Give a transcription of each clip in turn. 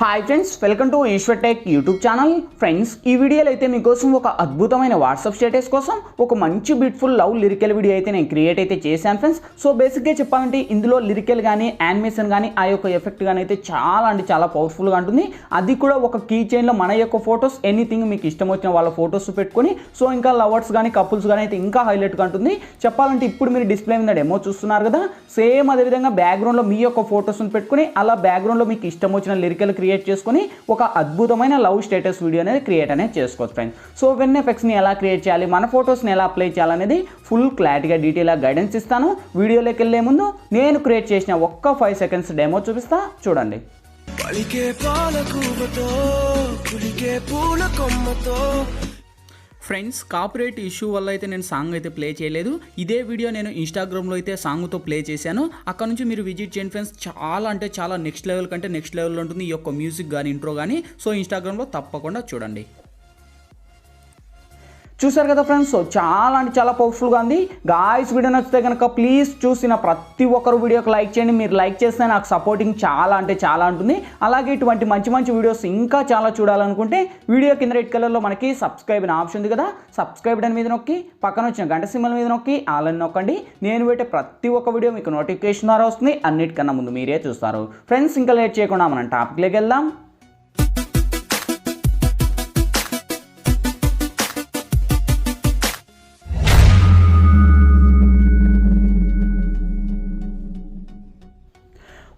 Hi friends, welcome to Eshwar tech YouTube channel. Friends, ఈ వీడియోలో అయితే మీకోసం ఒక అద్భుతమైన వాట్సాప్ స్టేటస్ కోసం ఒక మంచి బ్యూటిఫుల్ లవ్ లిరికల్ వీడియో అయితే నేను క్రియేట్ అయితే చేశాను ఫ్రెండ్స్. సో బేసిక్గా చెప్పాలంటే ఇందులో లిరికల్ కానీ యానిమేషన్ కానీ ఆ యొక్క ఎఫెక్ట్ కానీ అయితే చాలా పవర్ఫుల్గా ఉంటుంది. అది కూడా ఒక కీ చైన్లో మన యొక్క ఫొటోస్ ఎనీథింగ్ మీకు ఇష్టం వచ్చిన వాళ్ళ ఫొటోస్ పెట్టుకొని సో ఇంకా లవర్స్ కానీ కపుల్స్ కానీ అయితే ఇంకా హైలైట్గా ఉంటుంది. చెప్పాలంటే ఇప్పుడు మీరు డిస్ప్లే మీద డెమో చూస్తున్నారు కదా, సేమ్ అదేవిధంగా బ్యాక్గ్రౌండ్లో మీ యొక్క ఫొటోస్ని పెట్టుకుని అలా బ్యాక్గ్రౌండ్లో మీకు ఇష్టం వచ్చిన లిరికల్ క్రియేట్ చేసుకొని ఒక అద్భుతమైన లవ్ స్టేటస్ వీడియో అనేది క్రియేట్ అనేది చేసుకోవచ్చు ఫ్రెండ్స్. సో వెన్ ఎఫెక్ట్స్ని ఎలా క్రియేట్ చేయాలి, మన ఫొటోస్ని ఎలా అప్లై చేయాలనేది ఫుల్ క్లారిటీగా డీటెయిల్గా గైడెన్స్ ఇస్తాను. వీడియోలోకి వెళ్ళే ముందు నేను క్రియేట్ చేసిన ఒక్క 5 సెకండ్స్ డెమో చూపిస్తా, చూడండి. ఫ్రెండ్స్, కాపీరైట్ ఇష్యూ వల్ల అయితే నేను సాంగ్ అయితే ప్లే చేయలేదు. ఇదే వీడియో నేను ఇన్స్టాగ్రామ్లో అయితే సాంగ్తో ప్లే చేశాను. అక్కడ నుంచి మీరు విజిట్ చేయండి ఫ్రెండ్స్. చాలా నెక్స్ట్ లెవెల్ కంటే నెక్స్ట్ లెవెల్లో ఉంటుంది ఈ యొక్క మ్యూజిక్ కానీ ఇంట్రో కానీ. సో ఇన్స్టాగ్రామ్లో తప్పకుండా చూడండి. చూసారు కదా ఫ్రెండ్స్, సో చాలా పవర్ఫుల్గా ఉంది. గాయ్స్, వీడియో నచ్చితే కనుక ప్లీజ్ చూసిన ప్రతి ఒక్కరు వీడియోకి లైక్ చేయండి. మీరు లైక్ చేస్తే నాకు సపోర్టింగ్ చాలా ఉంటుంది. అలాగే ఇటువంటి మంచి వీడియోస్ ఇంకా చాలా చూడాలనుకుంటే వీడియో కింద రెడ్ కలర్లో మనకి సబ్స్క్రైబ్ అనే ఆప్షన్ ఉంది కదా, సబ్స్క్రైబ్ అని మీద నొక్కి పక్కన వచ్చిన గంట సింబల్ మీద నొక్కి ఆల్ అని నొక్కండి. నేను పెట్టే ప్రతి ఒక్క వీడియో మీకు నోటిఫికేషన్ ద్వారా వస్తుంది. అన్నిటికన్నా ముందు మీరే చూస్తారు. ఫ్రెండ్స్, ఇంకా లేట్ చేయకుండా మనం టాపిక్లోకి వెళ్దాం.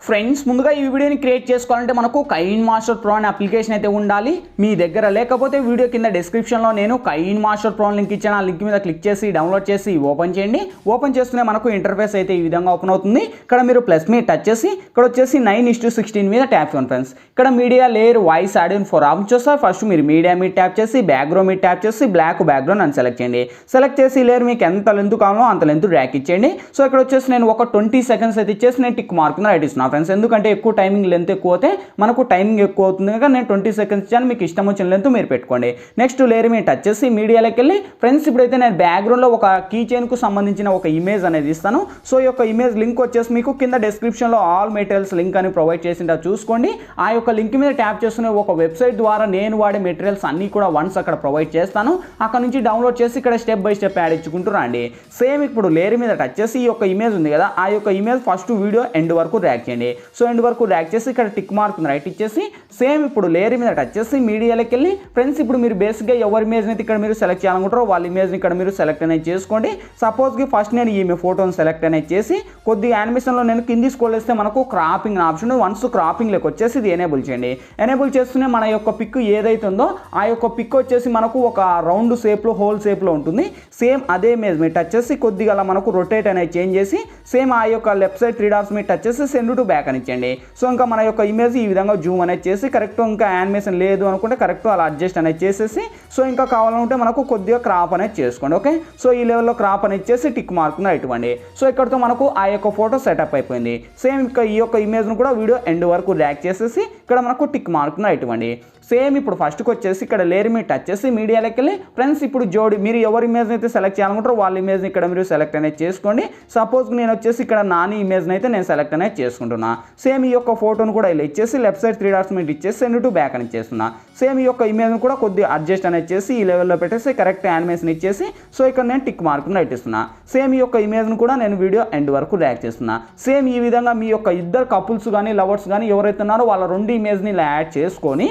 ఫ్రెండ్స్, ముందుగా ఈ వీడియోని క్రియేట్ చేసుకోవాలంటే మనకు కైన్మాస్టర్ ప్రో అనే అప్లికేషన్ అయితే ఉండాలి. మీ దగ్గర లేకపోతే వీడియో కింద డిస్క్రిప్షన్లో నేను కైన్మాస్టర్ ప్రో లింక్ ఇచ్చాను. ఆ లింక్ మీద క్లిక్ చేసి డౌన్లోడ్ చేసి ఓపెన్ చేయండి. ఓపెన్ చేస్తూనే మనకు ఇంటర్ఫేస్ అయితే ఈ విధంగా ఓపెన్ అవుతుంది. ఇక్కడ మీరు ప్లస్ మీద టచ్ చేసి ఇక్కడ వచ్చేసి 9:16 మీద ట్యాప్ చేయండి ఫ్రెండ్స్. ఇక్కడ media layer voice audio for option చూస్తారు. ఫస్ట్ మీరు మీడియా మీద ట్యాప్ చేసి బ్యాక్గ్రౌండ్ మీద ట్యాప్ చేసి బ్లాక్ బ్యాక్గ్రౌండ్ అని సెలెక్ట్ చేయండి. సెలెక్ట్ చేసి లేయర్ మీకు ఎంత లెంత్ కావాలో అంత లెంత్ డ్రాగ్ ఇచ్చేయండి. సో ఇక్కడ వచ్చేసి నేను ఒక 20 సెకండ్స్ అయితే ఇచ్చేసి నేను టిక్ మార్క్ రైట్ ఇస్తున్నాను ఫ్రెండ్స్. ఎందుకంటే ఎక్కువ టైమింగ్ లెంత్ ఎక్కువ అయితే మనకు టైమింగ్ ఎక్కువ అవుతుంది కనుక నేను 20 సెకండ్స్ ఇచ్చాను. మీకు ఇష్టం వచ్చిన లెంత్ మీరు పెట్టుకోండి. నెక్స్ట్ లేయర్ మీద టచ్ చేసి మీడియాలోకి వెళ్ళి ఫ్రెండ్స్ ఇప్పుడైతే నేను బ్యాక్గ్రౌండ్లో ఒక కీ చైన్కు సంబంధించిన ఒక ఇమేజ్ అనేది ఇస్తాను. సో ఈ యొక్క ఇమేజ్ లింక్ వచ్చేసి మీకు కింద డిస్క్రిప్షన్లో ఆల్ మెటీరియల్స్ లింక్ అని ప్రొవైడ్ చేసిందా చూసుకోండి. ఆ యొక్క లింక్ మీద ట్యాప్ చేస్తున్న ఒక వెబ్సైట్ ద్వారా నేను వాడే మెటీరియల్స్ అన్నీ కూడా వన్స్ అక్కడ ప్రొవైడ్ చేస్తాను. అక్కడ నుంచి డౌన్లోడ్ చేసి ఇక్కడ స్టెప్ బై స్టెప్ యాడ్ ఇచ్చుకుంటూ రండి. సేమ్ ఇప్పుడు లేయర్ మీద టచ్ చేసి ఈ యొక్క ఇమేజ్ ఉంది కదా, ఆ యొక్క ఇమేజ్ ఫస్ట్ వీడియో ఎండ్ వరకు ర్యాక్ చేయండి. సో ఎండ్ వరకు ర్యాక్ చేసి ఇక్కడ టిక్ మార్క్ రైట్ ఇచ్చేసి సేమ్ ఇప్పుడు లేయర్ మీద టచ్ చేసి మీడియాలోకి వెళ్ళి ఫ్రెండ్స్ ఇప్పుడు మీరు బేసిక్గా ఎవరి ఇమేజ్ని అయితే ఇక్కడ మీరు సెలెక్ట్ చేయాలనుకుంటారో వాళ్ళ ఇమేజ్ని ఇక్కడ మీరు సెలెక్ట్ అనేది చేసుకోండి. సపోజ్కి ఫస్ట్ నేను ఈ ఫోటోని సెలెక్ట్ అనేది చేసి కొద్దిగా యానిమేషన్లో నేను కింది స్క్రోల్ చేస్తే మనకు క్రాపింగ్ ఆప్షన్ వన్స్ క్రాపింగ్లోకి వచ్చేసి ఇది ఎనేబుల్ చేయండి. ఎనేబుల్ చేస్తూనే మన యొక్క పిక్ ఏదైతే ఉందో ఆ యొక్క పిక్ వచ్చేసి మనకు ఒక రౌండ్ షేప్లో హోల్ షేప్లో ఉంటుంది. సేమ్ అదే ఇమేజ్ మీద టచ్ చేసి కొద్దిగా అలా మనకు రొటేట్ అనేది చేంజ్ చేసి సేమ్ ఆ యొక్క లెఫ్ట్ సైడ్ 3 డాట్స్ మీద టచ్ చేసి సెండ్ టు బ్యాక్ అని ఇచ్చేయండి. సో ఇంకా మన యొక్క ఇమేజ్ ఈ విధంగా జూమ్ అనేది చేసి కరెక్ట్ ఇంకా యానిమేషన్ లేదు అనుకుంటే కరెక్ట్ అలా అడ్జస్ట్ అనేది చేసేసి సో ఇంకా కావాలనుకుంటే మనకు కొద్దిగా క్రాప్ అనేది చేసుకోండి. ఓకే, సో ఈ లెవెల్లో క్రాప్ అనేది చేసి టిక్ మార్క్ రైట్ ఇవ్వండి. సో ఇక్కడతో మనకు ఆ యొక్క ఫోటో సెటప్ అయిపోయింది. సేమ్ ఇంకా ఈ యొక్క ఇమేజ్ను కూడా వీడియో ఎండ్ వరకు ర్యాక్ చేసేసి ఇక్కడ మనకు టిక్ మార్క్ రైట్ ఇవ్వండి. సేమ్ ఇప్పుడు ఫస్ట్కి వచ్చేసి ఇక్కడ లేయర్ మీద టచ్ చేసి మీడియాలోకి వెళ్ళి ఫ్రెండ్స్ ఇప్పుడు జోడి మీరు ఎవరి ఇమేజ్ని అయితే సెలెక్ట్ చేయాలనుకుంటారో వాళ్ళ ఇమేజ్ని ఇక్కడ మీరు సెలెక్ట్ అనేది చేసుకోండి. సపోజ్ నేను వచ్చేసి ఇక్కడ నాని ఇమేజ్ని అయితే నేను సెలెక్ట్ అనేది చేసుకుంటున్నా. సేమ్ ఈ యొక్క ఫోటోను కూడా ఇలా ఇచ్చేసి లెఫ్ట్ సైడ్ 3 డాట్స్ మీద ఇచ్చేసి సెండ్ టు బ్యాక్ అని చేస్తున్నా. సేమ్ ఈ యొక్క ఇమేజ్ని కూడా కొద్దిగా అడ్జస్ట్ అనేది చేసి ఈ లెవెల్లో పెట్టేసి కరెక్ట్ యానిమేషన్ ఇచ్చేసి సో ఇక్కడ నేను టిక్ మార్క్ రైట్ ఇస్తున్నా. సేమ్ ఈ యొక్క ఇమేజ్ని కూడా నేను వీడియో ఎండ్ వరకు ర్యాక్ చేస్తున్నా. సేమ్ ఈ విధంగా మీ యొక్క ఇద్దరు కపుల్స్ కానీ లవర్స్ కానీ ఎవరైతే ఉన్నారో వాళ్ళ 2 ఇమేజ్ని ఇలా యాడ్ చేసుకొని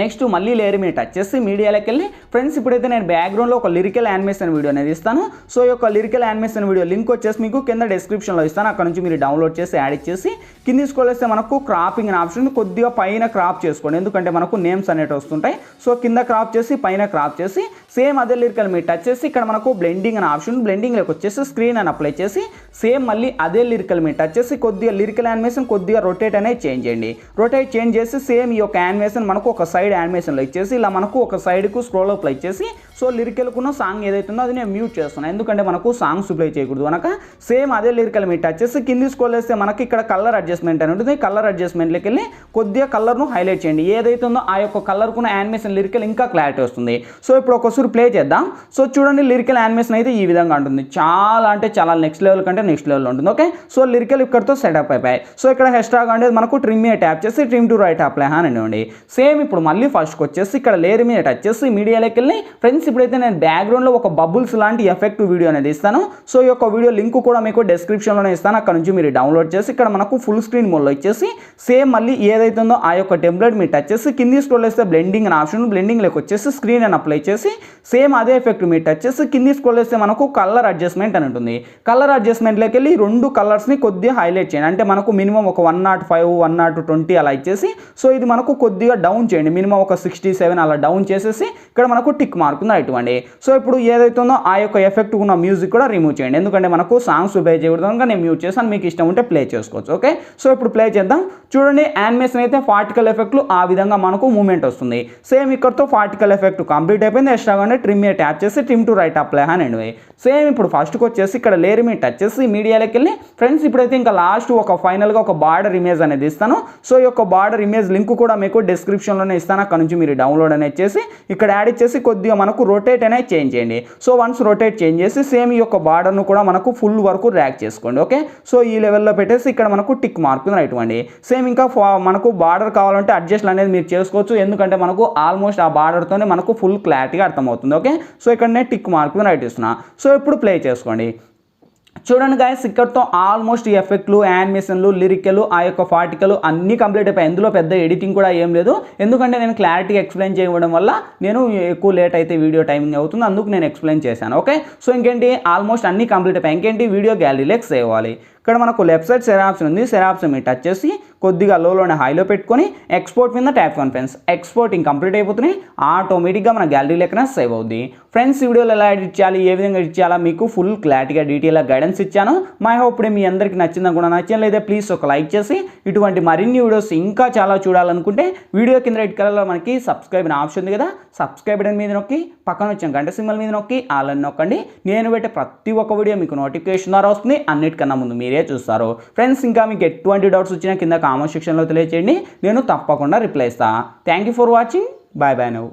నెక్స్ట్ మళ్ళీ లేయర్ మీద టచ్ చేసి మీడియాలోకి వెళ్ళి ఫ్రెండ్స్ ఇప్పుడైతే నేను బ్యాక్గ్రౌండ్లో ఒక లిరికల్ యానిమేషన్ వీడియో అనేది ఇస్తాను. సో ఈ యొక్క లిరికల్ యానిమేషన్ వీడియో లింక్ వచ్చేసి మీకు కింద డిస్క్రిప్షన్లో ఇస్తాను. అక్కడ నుంచి మీరు డౌన్లోడ్ చేసి యాడ్ ఇచ్చేసి కింది స్క్రోల్ చేస్తే మనకు క్రాపింగ్ ఆప్షన్ కొద్దిగా పైన క్రాప్ చేసుకోండి. ఎందుకంటే మనకు నేమ్స్ అనేవి వస్తుంటాయి. సో కింద క్రాప్ చేసి పైన క్రాప్ చేసి సేమ్ అదే లిరికల్ మీద టచ్ చేసి ఇక్కడ మనకు బ్లెండింగ్ అనే ఆప్షన్ బ్లెండింగ్లోకి వచ్చేసి స్క్రీన్ అని అప్లై చేసి సేమ్ మళ్ళీ అదే లిరికల్ మీద టచ్ చేసి కొద్దిగా లిరికల్ యానిమేషన్ కొద్దిగా రొటేట్ అనేది చేంజ్ చేయండి. రొటేట్ చేంజ్ చేసి సేమ్ ఈ యొక్క యానిమేషన్ మనకు ఒక సైడ్ యానిమేషన్లో ఇచ్చేసి ఇలా మనకు ఒక సైడ్కు స్క్రోల్ అప్లో ఇచ్చేసి సో లిరికల్కున్న సాంగ్ ఏదైతుందో అది నేను మ్యూట్ చేస్తున్నాను, ఎందుకంటే మనకు సాంగ్స్ ప్లే చేయకూడదు కనుక. సేమ్ అదే లిరికల్ మీరు టచ్ చేసి కింది స్క్రోల్ చేస్తే మనకి ఇక్కడ కలర్ అడ్జస్ట్మెంట్ అని ఉంటుంది. కలర్ అడ్జస్ట్మెంట్లోకి వెళ్ళి కొద్దిగా కలర్ను హైలైట్ చేయండి. ఏదైతుందో ఆ యొక్క కలర్కున్న యానిమేషన్ లిరికల్ ఇంకా క్లారిటీ వస్తుంది. సో ఇప్పుడు ఒకసారి ప్లే చేద్దాం. సో చూడండి లిరికల్ యానిమేషన్ అయితే ఈ విధంగా ఉంటుంది. చాలా అంటే చాలా నెక్స్ట్ లెవెల్ కంటే నెక్స్ట్ లెవెల్లో ఉంటుంది. ఓకే, సో లిరికల్ ఇక్కడతో సెటప్ అయిపోయాయి. సో ఇక్కడ ఎక్స్ట్రాగా ఉండేది మనకు ట్రిమ్ మీద ట్యాప్ చేసి ట్రిమ్ టు రైట్ అప్లై అని ఇవ్వండి. సేమ్ ఇప్పుడు మళ్ళీ ఫస్ట్కి వచ్చేసి ఇక్కడ లేయర్ మీద టచ్ చేసి మీడియాలోకి వెళ్ళి ఫ్రెండ్స్ ఇప్పుడైతే నేను బ్యాక్గ్రౌండ్లో ఒక బబుల్స్ లాంటి ఎఫెక్ట్ వీడియో అనేది ఇస్తాను. సో ఈ యొక్క వీడియో లింక్ కూడా మీకు డిస్క్రిప్షన్లోనే ఇస్తాను, అక్కడ నుంచి మీరు డౌన్లోడ్ చేసి ఇక్కడ మనకు ఫుల్ స్క్రీన్ మోడ్లో ఇచ్చేసి సేమ్ మళ్ళీ ఏదైతుందో ఆ యొక్క టెంప్లెట్ మీరు టచ్ చేసి కింది స్క్రోల్ చేస్తే బ్లెండింగ్ అని ఆప్షన్, బ్లెండింగ్లోకి వచ్చేసి స్క్రీన్ అని అప్లై చేసి సేమ్ అదే ఎఫెక్ట్ మీరు టచ్ చేసి కింది స్క్రోల్ చేస్తే మనకు కలర్ అడ్జస్ట్మెంట్ అని ఉంటుంది. కలర్ అడ్జస్ట్మెంట్లోకి వెళ్ళి రెండు కలర్స్ని కొద్దిగా హైలైట్ చేయండి. అంటే మనకు మినిమం ఒక 105, 120 అలా ఇచ్చేసి సో ఇది మనకు కొద్దిగా డౌన్ చేయండి, మినిమం ఒక 67 అలా డౌన్ చేసేసి ఇక్కడ మనకు టిక్ మార్క్ ఉంది ఇటువంటి. సో ఇప్పుడు ఏదైతుందో ఆ యొక్క ఎఫెక్ట్ ఉన్న మ్యూజిక్ కూడా రిమూవ్ చేయండి, ఎందుకంటే మనకు సాంగ్స్ ప్లే చేయకూడదు కనుక నేను మ్యూట్ చేస్తాను, మీకు ఇష్టం ఉంటే ప్లే చేసుకోవచ్చు. ఓకే, సో ఇప్పుడు ప్లే చేద్దాం. చూడండి యానిమేషన్ అయితే పార్టికల్ ఎఫెక్ట్లు ఆ విధంగా మనకు మూమెంట్ వస్తుంది. సేమ్ ఇక్కడతో పార్టికల్ ఎఫెక్ట్ కంప్లీట్ అయిపోయింది. ఎక్స్ట్రాగానే ట్రిమ్ మీద ట్యాప్ చేసి ట్రిమ్ టు రైట్ అప్లై అని అండి. సేమ్ ఇప్పుడు ఫస్ట్కి వచ్చేసి ఇక్కడ లేయర్ మీద టచ్ చేసి మీడియాలోకి వెళ్ళి ఫ్రెండ్స్ ఇప్పుడైతే ఇంకా లాస్ట్ ఒక ఫైనల్గా ఒక బార్డర్ ఇమేజ్ అనేది ఇస్తాను. సో ఈ యొక్క బార్డర్ ఇమేజ్ లింక్ కూడా మీకు డిస్క్రిప్షన్లోనే ఇస్తాను, అక్కడ నుంచి మీరు డౌన్లోడ్ అనేది చేసి ఇక్కడ యాడ్ ఇచ్చేసి కొద్దిగా మనకు రొటేట్ అనేది చేంజ్ చేయండి. సో వన్స్ రొటేట్ చేంజ్ చేసి సేమ్ ఈ యొక్క బార్డర్ను కూడా మనకు ఫుల్ వరకు ర్యాక్ చేసుకోండి. ఓకే, సో ఈ లెవెల్లో పెట్టేసి ఇక్కడ మనకు టిక్ మార్క్ రైట్ ఇవ్వండి. సేమ్ ఇంకా మనకు బార్డర్ కావాలంటే అడ్జస్ట్ అనేది మీరు చేసుకోవచ్చు, ఎందుకంటే మనకు ఆల్మోస్ట్ ఆ బార్డర్తోనే మనకు ఫుల్ క్లారిటీగా అర్థమవుతుంది. ఓకే, సో ఇక్కడ నేను టిక్ మార్క్ రైట్ ఇస్తున్నా. సో ఇప్పుడు ప్లే చేసుకోండి. చూడండి గైస్, ఇక్కడతో ఆల్మోస్ట్ ఈ ఎఫెక్ట్లు, యానిమేషన్లు, లిరికలు, ఆ యొక్క పార్టికల్ అన్నీ కంప్లీట్ అయిపోయాయి. ఇందులో పెద్ద ఎడిటింగ్ కూడా ఏం లేదు, ఎందుకంటే నేను క్లారిటీగా ఎక్స్ప్లెయిన్ చేయడం వల్ల నేను ఎక్కువ లేట్ అయితే వీడియో టైమింగ్ అవుతుంది, అందుకు నేను ఎక్స్ప్లెయిన్ చేశాను. ఓకే, సో ఇంకేంటి ఆల్మోస్ట్ అన్నీ కంప్లీట్ అయిపోయాయి. ఇంకేంటి వీడియో గ్యాలరీలోకి సేవ్ అవ్వాలి. ఇక్కడ మనకు లెఫ్ట్ సైడ్ షేర్ ఆప్షన్ ఉంది, షేర్ ఆప్షన్ మీరు టచ్ చేసి కొద్దిగా లోలోనే హైలో పెట్టుకొని ఎక్స్పోర్ట్ మీద ట్యాప్ చేయండి ఫ్రెండ్స్. ఎక్స్పోర్టింగ్ కంప్లీట్ అయిపోతున్నాయి, ఆటోమేటిక్గా మన గ్యాలరీ లెక్కన సేవ్ అవుద్ది. ఫ్రెండ్స్ ఈ వీడియోలో ఎలా ఎడిట్ చేయాలి, ఏ విధంగా ఎడిట్ చేయాలా మీకు ఫుల్ క్లారిటీగా డీటెయిల్గా గైడెన్స్ ఇచ్చాను. మై హోప్ ఇప్పుడే మీ అందరికీ నచ్చిందని కూడా నచ్చలేదే ప్లీజ్ ఒక లైక్ చేసి ఇటువంటి మరిన్ని వీడియోస్ ఇంకా చాలా చూడాలనుకుంటే వీడియో కింద రెడ్ కలర్లో మనకి సబ్స్క్రైబ్ అనే ఆప్షన్ ఉంది కదా, సబ్స్క్రైబ్ బటన్ మీద నొక్కి పక్కన వచ్చిన గంట సింబల్ మీద నొక్కి ఆల్ అని నొక్కండి. నేను పెట్టే ప్రతి ఒక్క వీడియో మీకు నోటిఫికేషన్ ద్వారా వస్తుంది, అన్నిటికన్నా ముందు మీరే చూస్తారు. ఫ్రెండ్స్ ఇంకా మీకు ఎటువంటి డౌట్స్ వచ్చినా కింద కామెంట్ సెక్షన్లో తెలియజేయండి, నేను తప్పకుండా రిప్లై ఇస్తాను. Thank you for watching, bye bye now.